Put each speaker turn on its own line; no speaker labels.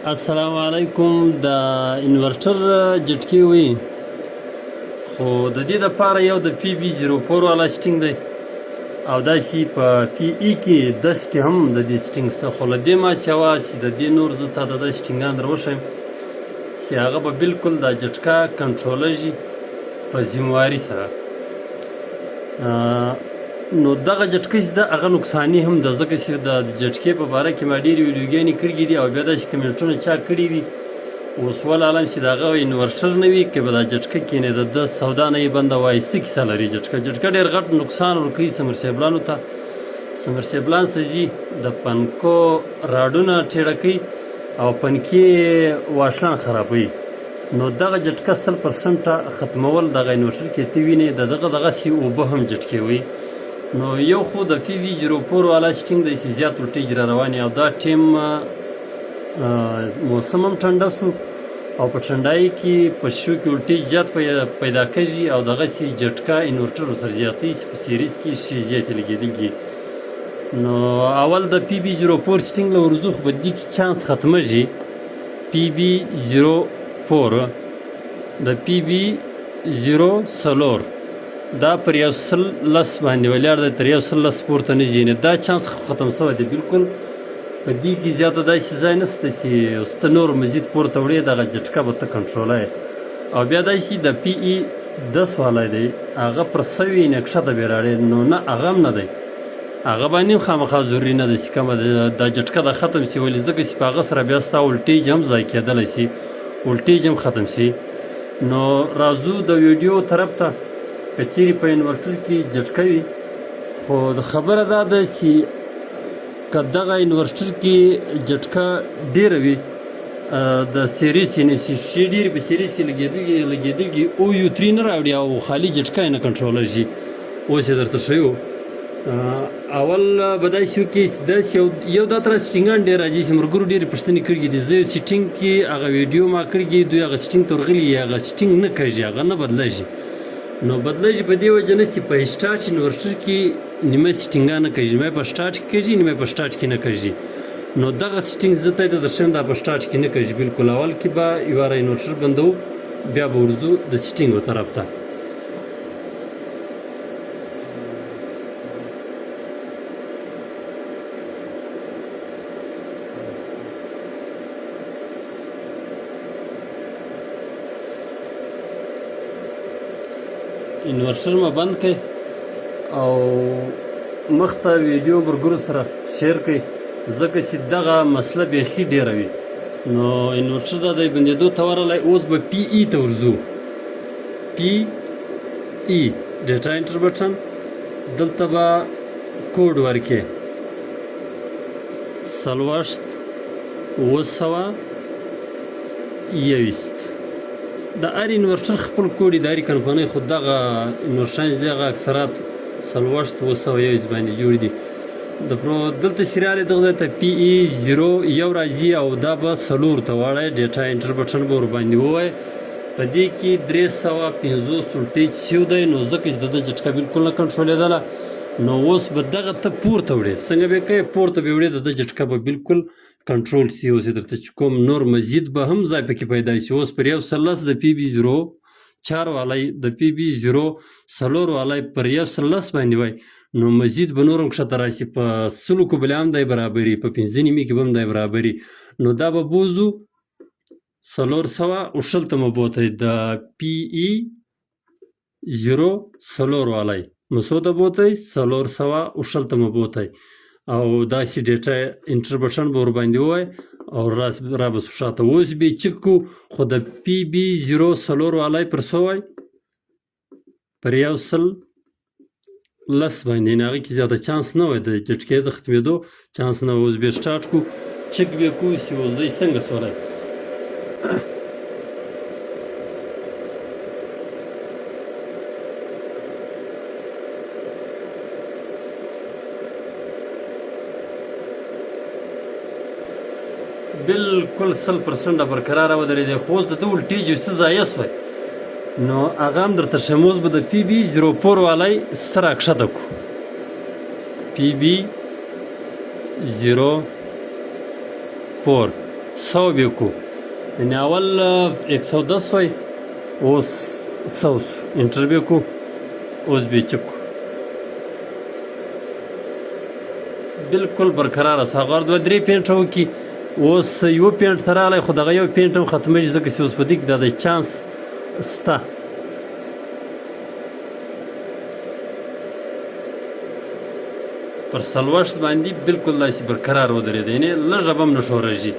السلام علیکم. د انورټر جټکې وي، خو د دې دپاره یو د پی بي 04 والا سټینګ دی او داسې په پی ای کې 10 کې هم د دې سټینګ شته، خو له دې ما سوا چې د دې نور زه تا د دې سټینګان در وښیم چې هغه به بالکل دا جټکه کنټرولېږي په ذمهواري سره. نو دغه جټکه چې ده هغه نقصاني هم ده، ځکه چې د جټکې په باره کې ما ډېرې ویډیوګانې کړي دي او بیا داسې کمنټونه چا کړي دي. اوس والعالم چې د هغه انورټر نه وي که به دا جټکه کېنېده د سودا نه یې بنده وایي. څه کیسه لري جټکه ډېر غټ نقصان ورکوي سمرسیبلانو ته. سمرسیبلان څه ځي د پنکو راډونه ټېړه کوي او پنکې واشلان خرابوي. نو دغه جټکه 100% ختمول دغه انورټر کې ته وینې د دغه دغسې اوبه هم جټکې وي. نو یو خو د پی وي 04 والا سټینګ دی چې زیات ولټیج را روان او دا ټیم موسم هم ټنډه سو او په ټنډایي کې په شو کې ولټیج زیات پیدا کېږي او دغسې جټکه انورټر ورسره زیاتوي چې په سیریز کې شي زیاتې لګېدلي. نو اول د پی بي 04 سټینګ له ورځو خو په دې کې چانس ختمېږي. پی بي 04 د پی بي 04 دا پر 110 باندې ولاړ دی، تر 110 پورته نه ځي. دا چانس ختم شوی دی بالکل. په دې کې زیاته داسې ځای نشته چې اوس ته نور مزید پورته وړې دغه جټکه به ته کنټرولوې. او بیا داسې د پی ای 10 والی دی، هغه پر 100 نه کښته بیا راړې. نو نه هغه هم نه دی، هغه باندې هم خامخا ضروري نه ده چې کومه دا جټکه د ختم شي. ولې ځکه چې په هغه سره بیا ستا ولټیج هم ضایع کېدلی شي، ولټیج هم ختم شي. نو راځو د ویډیو طرف ته. که چیرې په انورټر کې جټکه وي، خو خبره دا ده چې که دغه انورټر کې جټکه ډېره وي د سیریز یعنې شي ډېرې په سیریز کې لګېدلي او یو 3 نه راوړي او خالي جټکه یې نه کنټرولېږي. اوس یې درته ښیو. اول به داسې وکړي چې داسې یو دا طرح سټینګان ډېر راځي چې ملګرو ډېرې پوښتنې کړي دي. زه یو سټینګ کې هغه ویډیو ما کړي دي، دوی هغه سټینګ ته ورغلي هغه سټینګ نه کېږي، هغه نه بدلېږي. نو بدلېږي په دې وجه نه چې په سټارټ انورټر کې نیمه سټینګان نه کېږي، نیمه په سټارټ کې کېږي، نیمه په سټارټ کې نه کېږي. نو دغه سټینګ زه ته درښیم دا په سټارټ کې نه کېږي بالکل. اول کې به یوه انورټر بندوو، بیا به ورځو د سټینګو طرف ته. انورټر مو بند کړئ او مخ ته ویډیو ملګرو سره شیر کړئ، ځکه چې دغه مسله بیخي ډېره وي. نو انورټر دا دی بندېدو ته ورغلی. اوس به پی ای ته ورځو. پی ای ډیټا انټر بټن، دلته به کوډ ورکړئ 60 د هر انورټر خپل کوډ د هرې کمپنۍ، خو دغه انورټران چې دي هغه اکثرات 60 باندې جوړ دي. دلته چې راغلی دغه ځای ته پی ای 01 راځي او دا به 4 ته واړی. ډیټا انټر بټن به ورباندې ووایي. په دې کې 350 ولټیج شوی دی، نو ځکه چې د ده جټکه بالکل نه کنټرولېدله. نو اوس به دغه ته پورته وړې. څنګه به یې کوې؟ پورته به یې وړې، د ده جټکه به بالکل کنټرول شي. اوس یې درته چې کوم نور مزید به هم ځای پکې پیدا شي. اوس پر 110 د پی بي 04 والی، د پی بي 04 والی پر 110 باندې وای، نو مزید به نور هم کښته راشي. په 100 کې به هم دی برابري، په 15 کې به هم دی برابري. نو دا به بوځو 420 ته مو بوتی د پی ای 04 والی مسو ته بوتی 420 ته مو بوتی. او داسې ډیټا انټر بټن به ورباندې ووایي او را به سو شاته. اوس به یې چک کړو، خو د پی بي 04 والی پر څه وایي؟ پر 110 باندې. هغې کې زیاته چانس نه وای، د جټکې د ختمېدو چانس نه وای. اوس بیا سټارټ کړو، چک بیا کړو چې اوس دی څنګه سولی. بالکل 100% برقراره ودرېدی، خو اوس د ده ولټیج یو څه ضایع شوی. نو هغه هم درته ښیم. اوس به د پی بي 04 والی څه راکښته کړو. پی بي 04 100 به کو یعنی اول 110 وای اوس 100 انټر به کو اوس به چکو بالکل برقراره ساغر دوه درې پینټه وکړي اوس یو پینټ ته راغلی خو دغه یو پینټ هم ختمیږي ځکه چې اوس په دې کې دا د چانس سته پر 40 باندې بالکل داسې برقرار ودرېده یعنې لږه به هم نه ښورېږي